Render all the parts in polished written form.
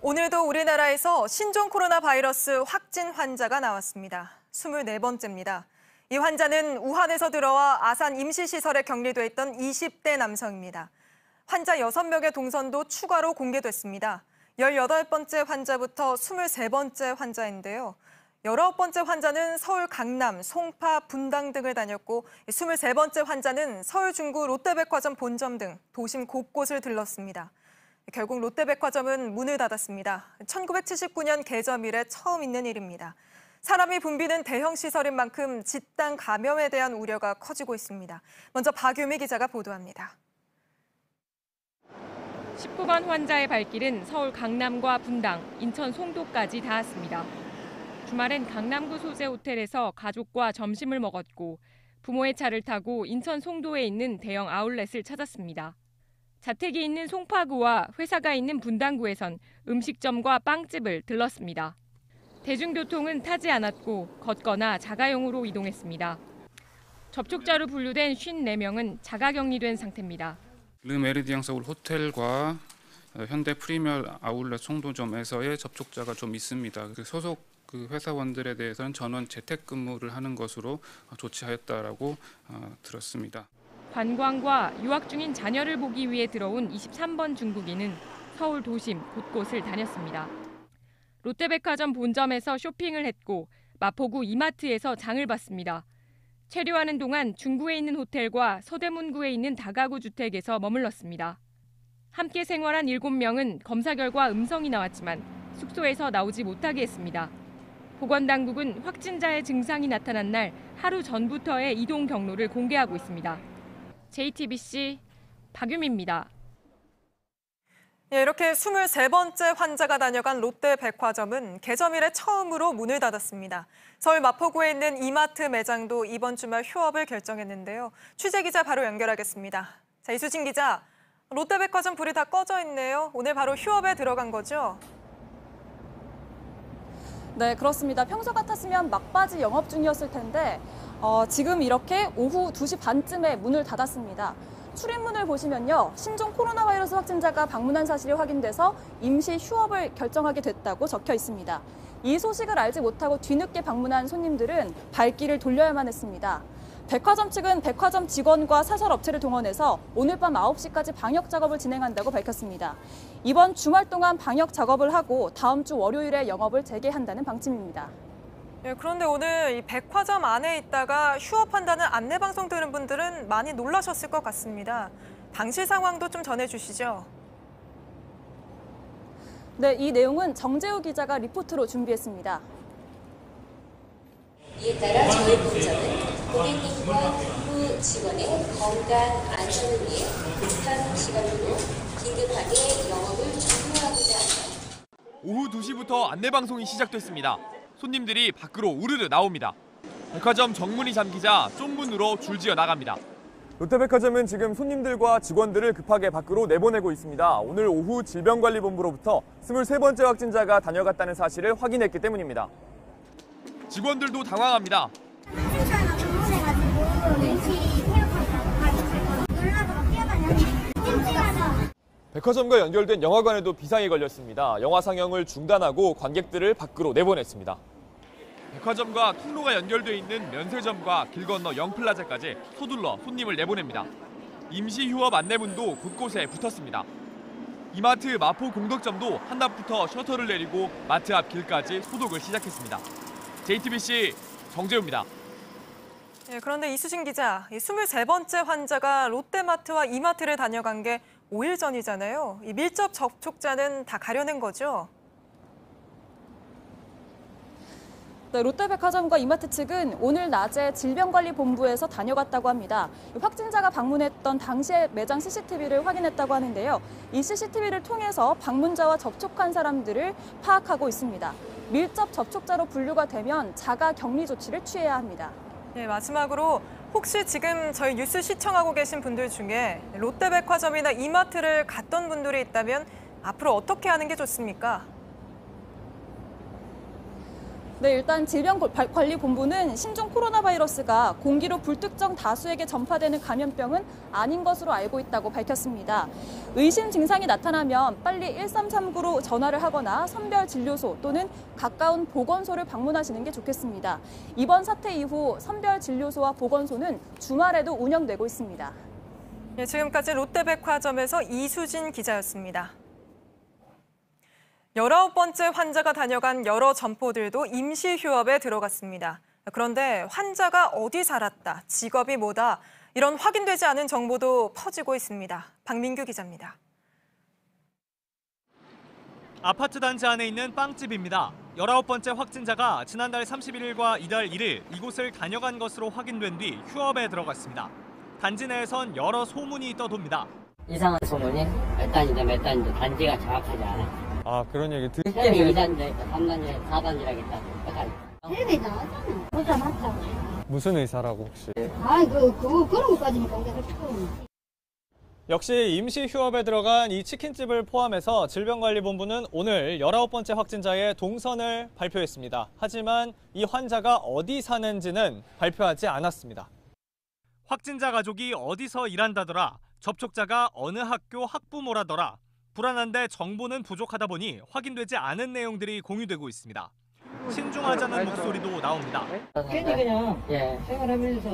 오늘도 우리나라에서 신종 코로나 바이러스 확진 환자가 나왔습니다. 24번째입니다. 이 환자는 우한에서 들어와 아산 임시시설에 격리돼 있던 20대 남성입니다. 환자 6명의 동선도 추가로 공개됐습니다. 18번째 환자부터 23번째 환자인데요. 19번째 환자는 서울 강남, 송파, 분당 등을 다녔고 23번째 환자는 서울 중구 롯데백화점 본점 등 도심 곳곳을 들렀습니다. 결국 롯데백화점은 문을 닫았습니다. 1979년 개점 이래 처음 있는 일입니다. 사람이 붐비는 대형 시설인 만큼 집단 감염에 대한 우려가 커지고 있습니다. 먼저 박유미 기자가 보도합니다. 19번 환자의 발길은 서울 강남과 분당, 인천 송도까지 닿았습니다. 주말엔 강남구 소재 호텔에서 가족과 점심을 먹었고 부모의 차를 타고 인천 송도에 있는 대형 아울렛을 찾았습니다. 자택이 있는 송파구와 회사가 있는 분당구에선 음식점과 빵집을 들렀습니다. 대중교통은 타지 않았고 걷거나 자가용으로 이동했습니다. 접촉자로 분류된 54명은 자가격리된 상태입니다. 르메리디앙 서울 호텔과 현대 프리미엄 아울렛 송도점에서의 접촉자가 좀 있습니다. 소속 회사원들에 대해서는 전원 재택근무를 하는 것으로 조치하였다라고 들었습니다. 관광과 유학 중인 자녀를 보기 위해 들어온 23번 중국인은 서울 도심 곳곳을 다녔습니다. 롯데백화점 본점에서 쇼핑을 했고 마포구 이마트에서 장을 봤습니다. 체류하는 동안 중구에 있는 호텔과 서대문구에 있는 다가구 주택에서 머물렀습니다. 함께 생활한 7명은 검사 결과 음성이 나왔지만 숙소에서 나오지 못하게 했습니다. 보건당국은 확진자의 증상이 나타난 날 하루 전부터의 이동 경로를 공개하고 있습니다. JTBC 박유미입니다. 이렇게 23번째 환자가 다녀간 롯데백화점은 개점 이래 처음으로 문을 닫았습니다. 서울 마포구에 있는 이마트 매장도 이번 주말 휴업을 결정했는데요. 취재기자 바로 연결하겠습니다. 자, 이수진 기자, 롯데백화점 불이 다 꺼져 있네요. 오늘 바로 휴업에 들어간 거죠? 네, 그렇습니다. 평소 같았으면 막바지 영업 중이었을 텐데 지금 이렇게 오후 2시 반쯤에 문을 닫았습니다. 출입문을 보시면요. 신종 코로나 바이러스 확진자가 방문한 사실이 확인돼서 임시 휴업을 결정하게 됐다고 적혀 있습니다. 이 소식을 알지 못하고 뒤늦게 방문한 손님들은 발길을 돌려야만 했습니다. 백화점 측은 백화점 직원과 사설업체를 동원해서 오늘 밤 9시까지 방역 작업을 진행한다고 밝혔습니다. 이번 주말 동안 방역 작업을 하고 다음 주 월요일에 영업을 재개한다는 방침입니다. 네, 그런데 오늘 이 백화점 안에 있다가 휴업한다는 안내방송 들은 분들은 많이 놀라셨을 것 같습니다. 당시 상황도 좀 전해주시죠. 네, 이 내용은 정재우 기자가 리포트로 준비했습니다. 이에 따라 저희 본점은 고객님과 후 직원의 건강 안전을 위해 급한 시간으로 긴급하게 영업을 종료하고자 합니다. 오후 2시부터 안내방송이 시작됐습니다. 손님들이 밖으로 우르르 나옵니다. 백화점 정문이 잠기자 쪽문으로 줄지어 나갑니다. 롯데백화점은 지금 손님들과 직원들을 급하게 밖으로 내보내고 있습니다. 오늘 오후 질병관리본부로부터 23번째 확진자가 다녀갔다는 사실을 확인했기 때문입니다. 직원들도 당황합니다. 백화점과 연결된 영화관에도 비상이 걸렸습니다. 영화 상영을 중단하고 관객들을 밖으로 내보냈습니다. 백화점과 통로가 연결돼 있는 면세점과 길 건너 영플라자까지 서둘러 손님을 내보냅니다. 임시 휴업 안내문도 곳곳에 붙었습니다. 이마트 마포 공덕점도 한낮부터 셔터를 내리고 마트 앞 길까지 소독을 시작했습니다. JTBC 정재우입니다. 네, 그런데 이수진 기자, 23번째 환자가 롯데마트와 이마트를 다녀간 게 5일 전이잖아요. 이 밀접 접촉자는 다 가려낸 거죠? 네, 롯데백화점과 이마트 측은 오늘 낮에 질병관리본부에서 다녀갔다고 합니다. 확진자가 방문했던 당시의 매장 CCTV를 확인했다고 하는데요. 이 CCTV를 통해서 방문자와 접촉한 사람들을 파악하고 있습니다. 밀접 접촉자로 분류가 되면 자가 격리 조치를 취해야 합니다. 네, 마지막으로 혹시 지금 저희 뉴스 시청하고 계신 분들 중에 롯데백화점이나 이마트를 갔던 분들이 있다면 앞으로 어떻게 하는 게 좋습니까? 네, 일단 질병관리본부는 신종 코로나 바이러스가 공기로 불특정 다수에게 전파되는 감염병은 아닌 것으로 알고 있다고 밝혔습니다. 의심 증상이 나타나면 빨리 1339로 전화를 하거나 선별진료소 또는 가까운 보건소를 방문하시는 게 좋겠습니다. 이번 사태 이후 선별진료소와 보건소는 주말에도 운영되고 있습니다. 네, 지금까지 롯데백화점에서 이수진 기자였습니다. 19번째 환자가 다녀간 여러 점포들도 임시 휴업에 들어갔습니다. 그런데 환자가 어디 살았다, 직업이 뭐다, 이런 확인되지 않은 정보도 퍼지고 있습니다. 박민규 기자입니다. 아파트 단지 안에 있는 빵집입니다. 19번째 확진자가 지난달 31일과 이달 1일 이곳을 다녀간 것으로 확인된 뒤 휴업에 들어갔습니다. 단지 내에선 여러 소문이 떠돕니다. 이상한 소문이 몇 단인데 단지가 정확하지 않아. 아, 그런 얘기 텔레비 2단지, 3단지, 4단지라겠다. 텔레비 나왔잖아. 의사 맞다고. 무슨 의사라고 혹시? 그런 것까지는 공개할 필요 없네. 역시 임시 휴업에 들어간 이 치킨집을 포함해서 질병관리본부는 오늘 19번째 확진자의 동선을 발표했습니다. 하지만 이 환자가 어디 사는지는 발표하지 않았습니다. 확진자 가족이 어디서 일한다더라, 접촉자가 어느 학교 학부모라더라, 불안한데 정보는 부족하다 보니 확인되지 않은 내용들이 공유되고 있습니다. 신중하자는 목소리도 나옵니다. 괜히 그냥 생활하면서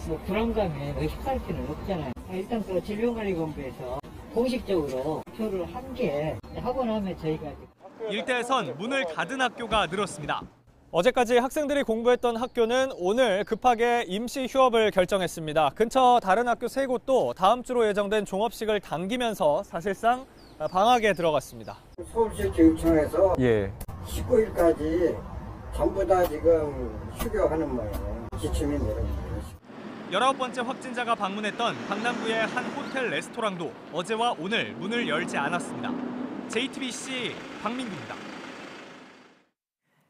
뭐 불안감에 의식할 필요는 없잖아요. 일단 그 질병관리본부에서 공식적으로 발표를 한 게 하고 나면 저희가 일대에선 문을 닫은 학교가 늘었습니다. 어제까지 학생들이 공부했던 학교는 오늘 급하게 임시 휴업을 결정했습니다. 근처 다른 학교 3곳도 다음 주로 예정된 종업식을 당기면서 사실상 방학에 들어갔습니다. 서울시 교육청에서 19일까지 전부 다 지금 휴교하는 모양이에요. 지침이 내려옵니다. 19번째 확진자가 방문했던 강남구의 한 호텔 레스토랑도 어제와 오늘 문을 열지 않았습니다. JTBC 박민구입니다.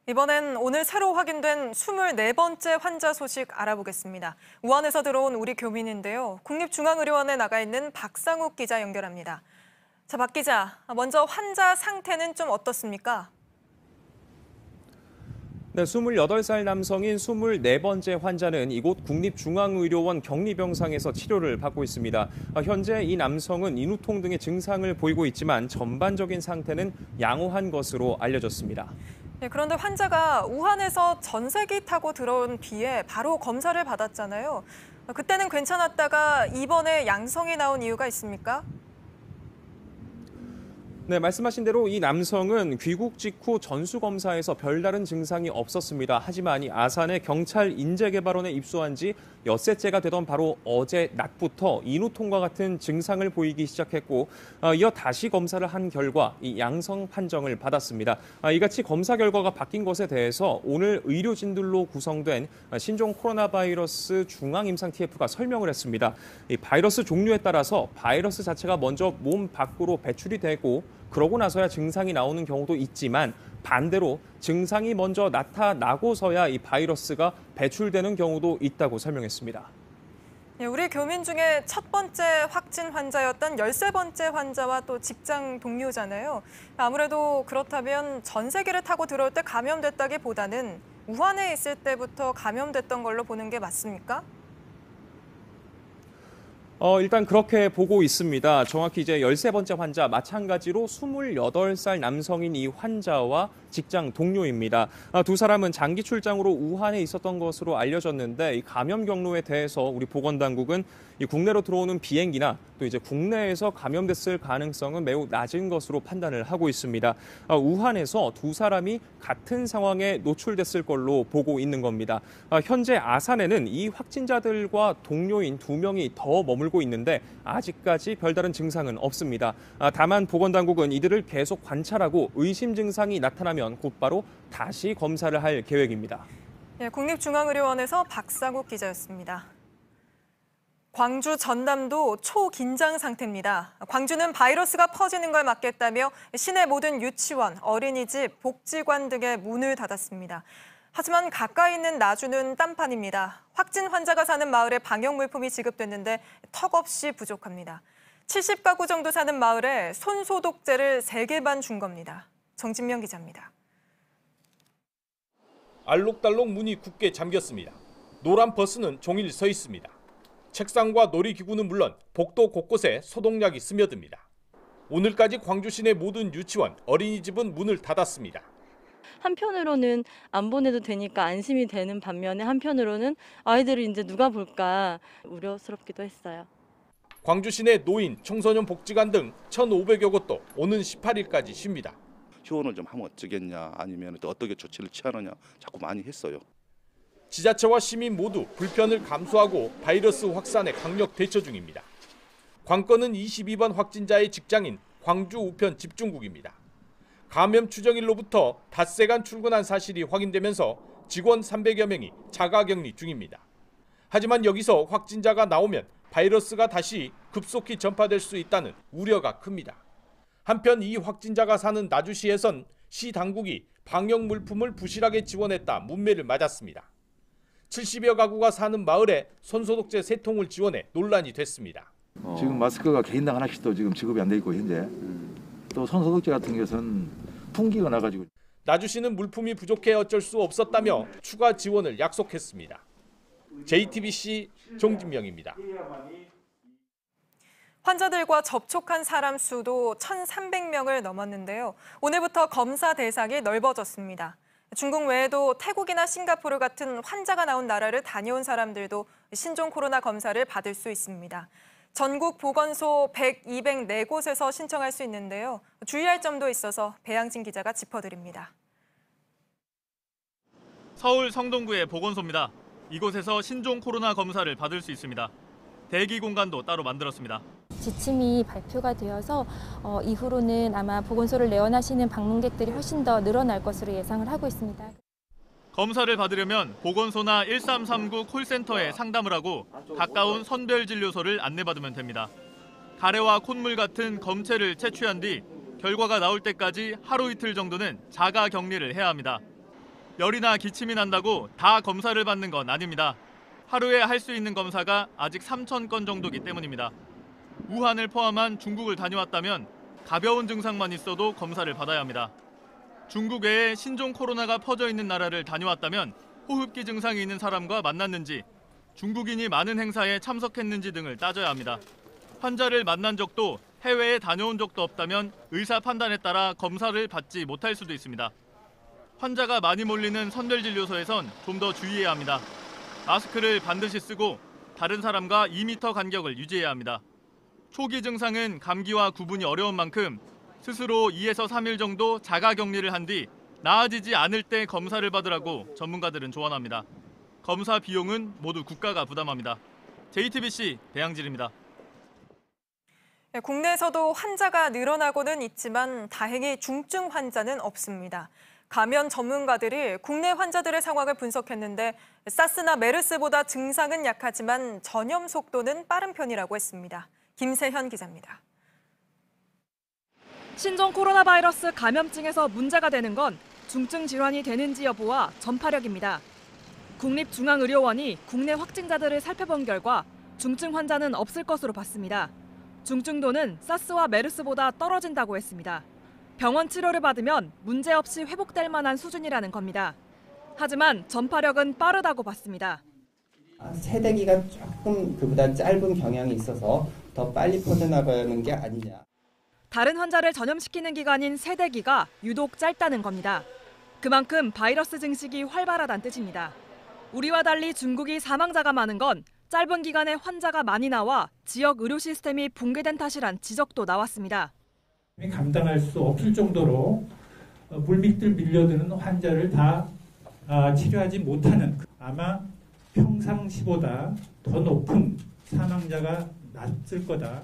이번엔 오늘 새로 확인된 24번째 환자 소식 알아보겠습니다. 우한에서 들어온 우리 교민인데요. 국립중앙의료원에 나가 있는 박상욱 기자 연결합니다. 자, 박 기자, 먼저 환자 상태는 좀 어떻습니까? 네, 28살 남성인 24번째 환자는 이곳 국립중앙의료원 격리병상에서 치료를 받고 있습니다. 현재 이 남성은 인후통 등의 증상을 보이고 있지만 전반적인 상태는 양호한 것으로 알려졌습니다. 네, 그런데 환자가 우한에서 전세기 타고 들어온 뒤에 바로 검사를 받았잖아요. 그때는 괜찮았다가 이번에 양성이 나온 이유가 있습니까? 네, 말씀하신 대로 이 남성은 귀국 직후 전수검사에서 별다른 증상이 없었습니다. 하지만 이 아산의 경찰 인재개발원에 입소한 지 엿새째가 되던 바로 어제 낮부터 인후통과 같은 증상을 보이기 시작했고 이어 다시 검사를 한 결과 이 양성 판정을 받았습니다. 이같이 검사 결과가 바뀐 것에 대해서 오늘 의료진들로 구성된 신종 코로나 바이러스 중앙임상 TF가 설명을 했습니다. 이 바이러스 종류에 따라서 바이러스 자체가 먼저 몸 밖으로 배출이 되고 그러고 나서야 증상이 나오는 경우도 있지만 반대로 증상이 먼저 나타나고서야 이 바이러스가 배출되는 경우도 있다고 설명했습니다. 네, 우리 교민 중에 첫 번째 확진 환자였던 13번째 환자와 또 직장 동료잖아요. 아무래도 그렇다면 전세기를 타고 들어올 때 감염됐다기보다는 우한에 있을 때부터 감염됐던 걸로 보는 게 맞습니까? 일단 그렇게 보고 있습니다. 정확히 이제 13번째 환자 마찬가지로 28살 남성인 이 환자와 직장 동료입니다. 두 사람은 장기 출장으로 우한에 있었던 것으로 알려졌는데 이 감염 경로에 대해서 우리 보건당국은 이 국내로 들어오는 비행기나 또 이제 국내에서 감염됐을 가능성은 매우 낮은 것으로 판단을 하고 있습니다. 우한에서 두 사람이 같은 상황에 노출됐을 걸로 보고 있는 겁니다. 현재 아산에는 이 확진자들과 동료인 2명이 더 머물고 있는데 아직까지 별다른 증상은 없습니다. 다만 보건당국은 이들을 계속 관찰하고 의심 증상이 나타나면 곧바로 다시 검사를 할 계획입니다. 네, 국립중앙의료원에서 박상욱 기자였습니다. 광주 전남도 초긴장 상태입니다. 광주는 바이러스가 퍼지는 걸 막겠다며 시내 모든 유치원, 어린이집, 복지관 등의 문을 닫았습니다. 하지만 가까이 있는 나주는 딴판입니다. 확진 환자가 사는 마을에 방역 물품이 지급됐는데 턱없이 부족합니다. 70가구 정도 사는 마을에 손소독제를 3개 반 준 겁니다. 정진명 기자입니다. 알록달록 문이 굳게 잠겼습니다. 노란 버스는 종일 서 있습니다. 책상과 놀이기구는 물론 복도 곳곳에 소독약이 스며듭니다. 오늘까지 광주 시내 모든 유치원, 어린이집은 문을 닫았습니다. 한편으로는 안 보내도 되니까 안심이 되는 반면에 한편으로는 아이들을 이제 누가 볼까 우려스럽기도 했어요. 광주 시내 노인, 청소년 복지관 등 1,500여 곳도 오는 18일까지 쉽니다. 휴원을 좀 하면 어쩌겠냐, 아니면 또 어떻게 조치를 취하느냐 자꾸 많이 했어요. 지자체와 시민 모두 불편을 감수하고 바이러스 확산에 강력 대처 중입니다. 관건은 22번 확진자의 직장인 광주 우편 집중국입니다. 감염 추정일로부터 닷새간 출근한 사실이 확인되면서 직원 300여 명이 자가격리 중입니다. 하지만 여기서 확진자가 나오면 바이러스가 다시 급속히 전파될 수 있다는 우려가 큽니다. 한편 이 확진자가 사는 나주시에선 시 당국이 방역 물품을 부실하게 지원했다 문매를 맞았습니다. 70여 가구가 사는 마을에 손소독제 3통을 지원해 논란이 됐습니다. 지금 마스크가 개인당 하나씩도 지금 지급이 안 돼 있고 현재 또 손소독제 같은 것은 풍기가 나가지고 나주시는 물품이 부족해 어쩔 수 없었다며 추가 지원을 약속했습니다. JTBC 종진명입니다. 환자들과 접촉한 사람 수도 1,300명을 넘었는데요. 오늘부터 검사 대상이 넓어졌습니다. 중국 외에도 태국이나 싱가포르 같은 환자가 나온 나라를 다녀온 사람들도 신종 코로나 검사를 받을 수 있습니다. 전국 보건소 204곳에서 신청할 수 있는데요. 주의할 점도 있어서 배양진 기자가 짚어드립니다. 서울 성동구의 보건소입니다. 이곳에서 신종 코로나 검사를 받을 수 있습니다. 대기 공간도 따로 만들었습니다. 지침이 발표가 되어서 이후로는 아마 보건소를 내원하시는 방문객들이 훨씬 더 늘어날 것으로 예상을 하고 있습니다. 검사를 받으려면 보건소나 1339 콜센터에 상담을 하고 가까운 선별진료소를 안내받으면 됩니다. 가래와 콧물 같은 검체를 채취한 뒤 결과가 나올 때까지 하루 이틀 정도는 자가 격리를 해야 합니다. 열이나 기침이 난다고 다 검사를 받는 건 아닙니다. 하루에 할 수 있는 검사가 아직 3,000건 정도이기 때문입니다. 우한을 포함한 중국을 다녀왔다면 가벼운 증상만 있어도 검사를 받아야 합니다. 중국 외에 신종 코로나가 퍼져 있는 나라를 다녀왔다면 호흡기 증상이 있는 사람과 만났는지, 중국인이 많은 행사에 참석했는지 등을 따져야 합니다. 환자를 만난 적도 해외에 다녀온 적도 없다면 의사 판단에 따라 검사를 받지 못할 수도 있습니다. 환자가 많이 몰리는 선별진료소에선 좀 더 주의해야 합니다. 마스크를 반드시 쓰고 다른 사람과 2m 간격을 유지해야 합니다. 초기 증상은 감기와 구분이 어려운 만큼 스스로 2에서 3일 정도 자가 격리를 한 뒤 나아지지 않을 때 검사를 받으라고 전문가들은 조언합니다. 검사 비용은 모두 국가가 부담합니다. JTBC 배양질입니다. 국내에서도 환자가 늘어나고는 있지만 다행히 중증 환자는 없습니다. 감염 전문가들이 국내 환자들의 상황을 분석했는데 사스나 메르스보다 증상은 약하지만 전염 속도는 빠른 편이라고 했습니다. 김세현 기자입니다. 신종 코로나 바이러스 감염증에서 문제가 되는 건 중증 질환이 되는지 여부와 전파력입니다. 국립중앙의료원이 국내 확진자들을 살펴본 결과 중증 환자는 없을 것으로 봤습니다. 중증도는 사스와 메르스보다 떨어진다고 했습니다. 병원 치료를 받으면 문제없이 회복될 만한 수준이라는 겁니다. 하지만 전파력은 빠르다고 봤습니다. 세대기가 조금 그보다 짧은 경향이 있어서 더 빨리 퍼져나가는 게 아니냐. 다른 환자를 전염시키는 기간인 세대기가 유독 짧다는 겁니다. 그만큼 바이러스 증식이 활발하다는 뜻입니다. 우리와 달리 중국이 사망자가 많은 건 짧은 기간에 환자가 많이 나와 지역 의료 시스템이 붕괴된 탓이란 지적도 나왔습니다. 감당할 수 없을 정도로 물밑들 밀려드는 환자를 다 치료하지 못하는, 아마 평상시보다 더 높은 사망자가 났을 거다.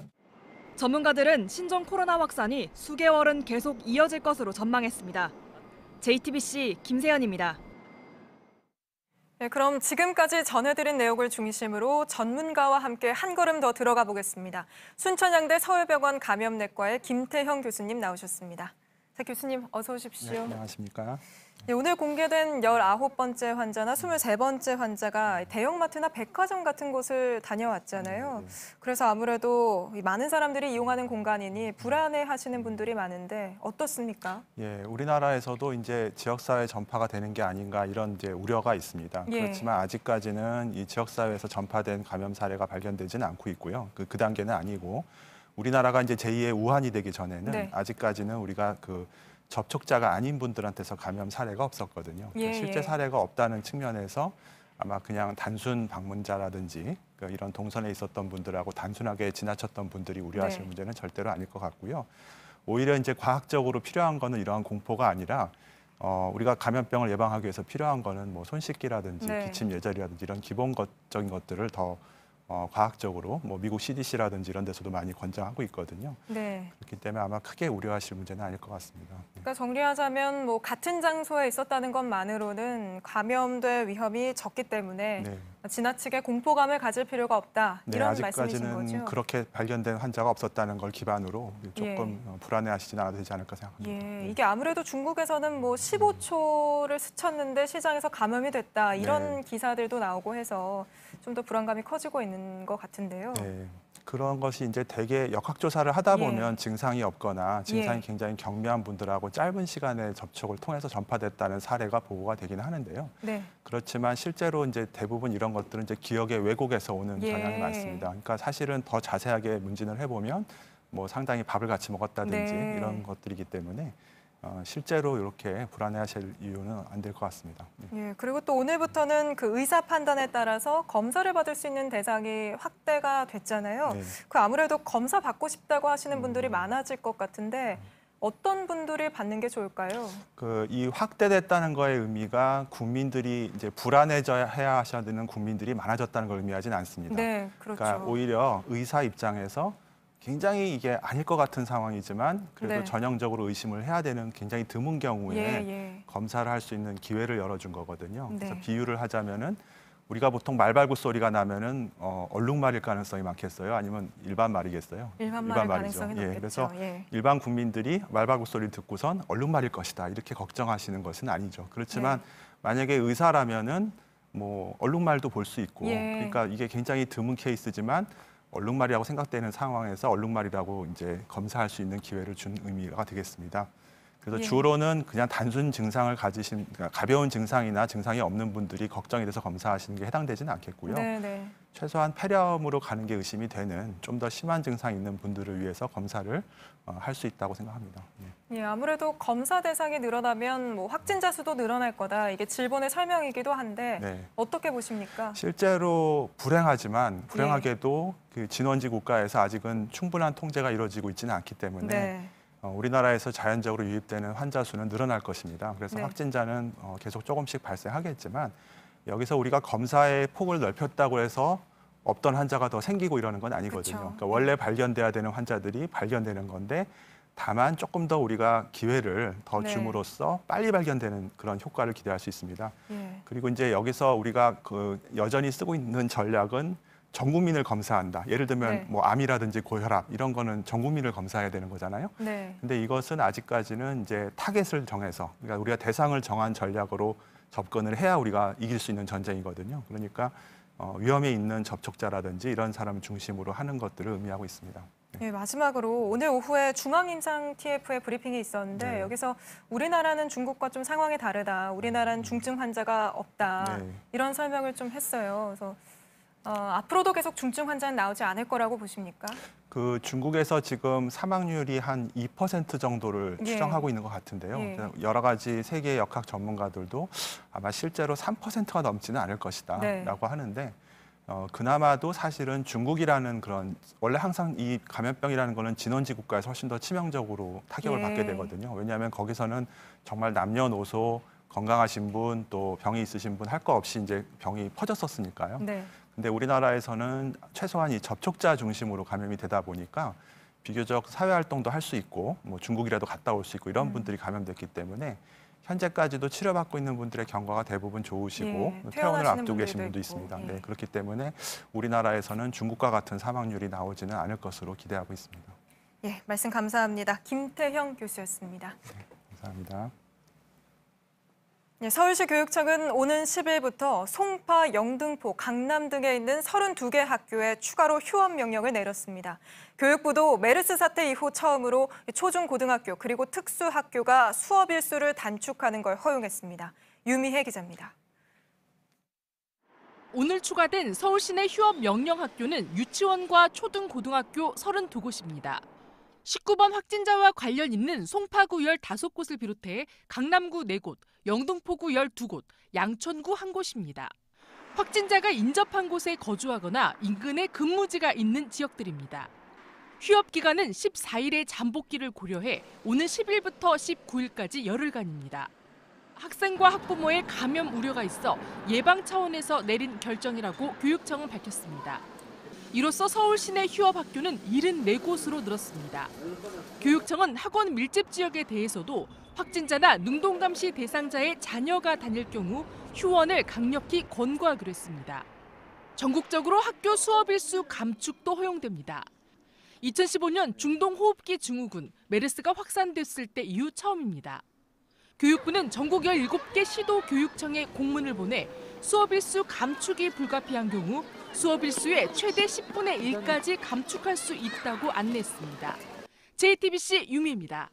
전문가들은 신종 코로나 확산이 수개월은 계속 이어질 것으로 전망했습니다. JTBC 김세연입니다. 네, 그럼 지금까지 전해드린 내용을 중심으로 전문가와 함께 한 걸음 더 들어가 보겠습니다. 순천향대 서울병원 감염내과의 김태형 교수님 나오셨습니다. 자, 교수님 어서 오십시오. 네, 안녕하십니까. 네, 오늘 공개된 19번째 환자나 23번째 환자가 대형마트나 백화점 같은 곳을 다녀왔잖아요. 그래서 아무래도 많은 사람들이 이용하는 공간이니 불안해하시는 분들이 많은데 어떻습니까? 예, 우리나라에서도 이제 지역사회 전파가 되는 게 아닌가 이런 이제 우려가 있습니다. 예. 그렇지만 아직까지는 이 지역사회에서 전파된 감염 사례가 발견되지는 않고 있고요. 그 단계는 아니고 우리나라가 이제 제2의 우한이 되기 전에는 네. 아직까지는 우리가 그 접촉자가 아닌 분들한테서 감염 사례가 없었거든요. 예, 실제 예. 사례가 없다는 측면에서 아마 그냥 단순 방문자라든지 이런 동선에 있었던 분들하고 단순하게 지나쳤던 분들이 우려하실 네. 문제는 절대로 아닐 것 같고요. 오히려 이제 과학적으로 필요한 거는 이러한 공포가 아니라 우리가 감염병을 예방하기 위해서 필요한 거는 뭐 손 씻기라든지 네. 기침 예절이라든지 이런 기본적인 것들을 더 과학적으로 뭐 미국 CDC라든지 이런 데서도 많이 권장하고 있거든요. 네. 그렇기 때문에 아마 크게 우려하실 문제는 아닐 것 같습니다. 그러니까 정리하자면 뭐 같은 장소에 있었다는 것만으로는 감염될 위험이 적기 때문에 네. 지나치게 공포감을 가질 필요가 없다. 네, 이런 말씀이신 아직까지는 거죠? 그렇게 발견된 환자가 없었다는 걸 기반으로 조금 예. 불안해하시지는 않아도 되지 않을까 생각합니다. 예, 이게 아무래도 중국에서는 뭐 15초를 스쳤는데 시장에서 감염이 됐다 이런 기사들도 나오고 해서 좀 더 불안감이 커지고 있는 것 같은데요. 네, 그런 것이 이제 대개 역학조사를 하다 보면 예. 증상이 없거나 증상이 예. 굉장히 경미한 분들하고 짧은 시간의 접촉을 통해서 전파됐다는 사례가 보고가 되기는 하는데요. 네. 그렇지만 실제로 이제 대부분 이런 것들은 이제 기억의 왜곡에서 오는 예. 경향이 많습니다. 그러니까 사실은 더 자세하게 문진을 해보면 뭐 상당히 밥을 같이 먹었다든지 네. 이런 것들이기 때문에 실제로 이렇게 불안해하실 이유는 안 될 것 같습니다. 예, 그리고 또 오늘부터는 그 의사 판단에 따라서 검사를 받을 수 있는 대상이 확대가 됐잖아요. 네. 그 아무래도 검사 받고 싶다고 하시는 분들이 많아질 것 같은데 어떤 분들이 받는 게 좋을까요? 이 확대됐다는 거의 의미가 국민들이 이제 불안해져야 하셔야 되는 국민들이 많아졌다는 걸 의미하지는 않습니다. 네, 그렇죠. 그러니까 오히려 의사 입장에서 굉장히 이게 아닐 것 같은 상황이지만 그래도 네. 전형적으로 의심을 해야 되는 굉장히 드문 경우에 예. 검사를 할 수 있는 기회를 열어준 거거든요. 그래서 네. 비유를 하자면은 우리가 보통 말발굽 소리가 나면은 얼룩말일 가능성이 많겠어요? 아니면 일반 말이겠어요? 일반 말일 말이죠. 가능성이 높겠죠. 그래서 예. 일반 국민들이 말발굽 소리를 듣고선 얼룩말일 것이다 이렇게 걱정하시는 것은 아니죠. 그렇지만 네. 만약에 의사라면은 뭐 얼룩말도 볼 수 있고 예. 그러니까 이게 굉장히 드문 케이스지만 얼룩말이라고 생각되는 상황에서 얼룩말이라고 이제 검사할 수 있는 기회를 준 의미가 되겠습니다. 그래서 예. 주로는 그냥 단순 증상을 가지신 그러니까 가벼운 증상이나 증상이 없는 분들이 걱정이 돼서 검사하시는 게 해당되지는 않겠고요. 네. 최소한 폐렴으로 가는 게 의심이 되는 좀 더 심한 증상이 있는 분들을 위해서 검사를 할 수 있다고 생각합니다. 예, 아무래도 검사 대상이 늘어나면 뭐 확진자 수도 늘어날 거다. 이게 질본의 설명이기도 한데 네. 어떻게 보십니까? 실제로 불행하게도 그 진원지 국가에서 아직은 충분한 통제가 이루어지고 있지는 않기 때문에 네. 우리나라에서 자연적으로 유입되는 환자 수는 늘어날 것입니다. 그래서 네. 확진자는 계속 조금씩 발생하겠지만 여기서 우리가 검사의 폭을 넓혔다고 해서 없던 환자가 더 생기고 이러는 건 아니거든요. 그쵸. 그러니까 원래 발견돼야 되는 환자들이 발견되는 건데 다만 조금 더 우리가 기회를 더 네. 줌으로써 빨리 발견되는 그런 효과를 기대할 수 있습니다. 예. 그리고 이제 여기서 우리가 여전히 쓰고 있는 전략은 전 국민을 검사한다. 예를 들면 네. 뭐 암이라든지 고혈압 이런 거는 전 국민을 검사해야 되는 거잖아요. 네. 근데 이것은 아직까지는 이제 타겟을 정해서 그러니까 우리가 대상을 정한 전략으로 접근을 해야 우리가 이길 수 있는 전쟁이거든요. 그러니까 위험에 있는 접촉자라든지 이런 사람 중심으로 하는 것들을 의미하고 있습니다. 예, 마지막으로 오늘 오후에 중앙임상 TF의 브리핑이 있었는데 네. 여기서 우리나라는 중국과 좀 상황이 다르다. 우리나라는 중증 환자가 없다. 네. 이런 설명을 좀 했어요. 그래서 앞으로도 계속 중증 환자는 나오지 않을 거라고 보십니까? 그 중국에서 지금 사망률이 한 2% 정도를 예. 추정하고 있는 것 같은데요. 예. 그래서 여러 가지 세계 역학 전문가들도 아마 실제로 3%가 넘지는 않을 것이다라고 네. 하는데 그나마도 사실은 중국이라는 그런 원래 항상 이 감염병이라는 거는 진원지 국가에서 훨씬 더 치명적으로 타격을 예. 받게 되거든요. 왜냐하면 거기서는 정말 남녀노소 건강하신 분 또 병이 있으신 분 할 거 없이 이제 병이 퍼졌었으니까요. 네. 근데 우리나라에서는 최소한 이 접촉자 중심으로 감염이 되다 보니까 비교적 사회 활동도 할 수 있고 뭐 중국이라도 갔다 올 수 있고 이런 분들이 감염됐기 때문에 현재까지도 치료받고 있는 분들의 경과가 대부분 좋으시고 예, 퇴원을 퇴원하시는 앞두고 계신 분들도 분도 있고, 있습니다. 예. 네, 그렇기 때문에 우리나라에서는 중국과 같은 사망률이 나오지는 않을 것으로 기대하고 있습니다. 예, 말씀 감사합니다. 김태형 교수였습니다. 감사합니다. 예, 서울시 교육청은 오는 10일부터 송파, 영등포, 강남 등에 있는 32개 학교에 추가로 휴업 명령을 내렸습니다. 교육부도 메르스 사태 이후 처음으로 초중고등학교 그리고 특수학교가 수업 일수를 단축하는 걸 허용했습니다. 유미혜 기자입니다. 오늘 추가된 서울시내 휴업 명령 학교는 유치원과 초등고등학교 32곳입니다. 19번 확진자와 관련 있는 송파구 15곳을 비롯해 강남구 4곳, 영등포구 12곳, 양천구 1곳입니다. 확진자가 인접한 곳에 거주하거나 인근에 근무지가 있는 지역들입니다. 휴업 기간은 14일의 잠복기를 고려해 오는 10일부터 19일까지 열흘간입니다. 학생과 학부모의 감염 우려가 있어 예방 차원에서 내린 결정이라고 교육청은 밝혔습니다. 이로써 서울 시내 휴업 학교는 74곳으로 늘었습니다. 교육청은 학원 밀집 지역에 대해서도 확진자나 능동감시 대상자의 자녀가 다닐 경우 휴원을 강력히 권고하기로 했습니다. 전국적으로 학교 수업 일수 감축도 허용됩니다. 2015년 중동호흡기 증후군 메르스가 확산됐을 때 이후 처음입니다. 교육부는 전국 17개 시도교육청에 공문을 보내 수업 일수 감축이 불가피한 경우 수업 일수의 최대 10분의 1까지 감축할 수 있다고 안내했습니다. JTBC 유미입니다.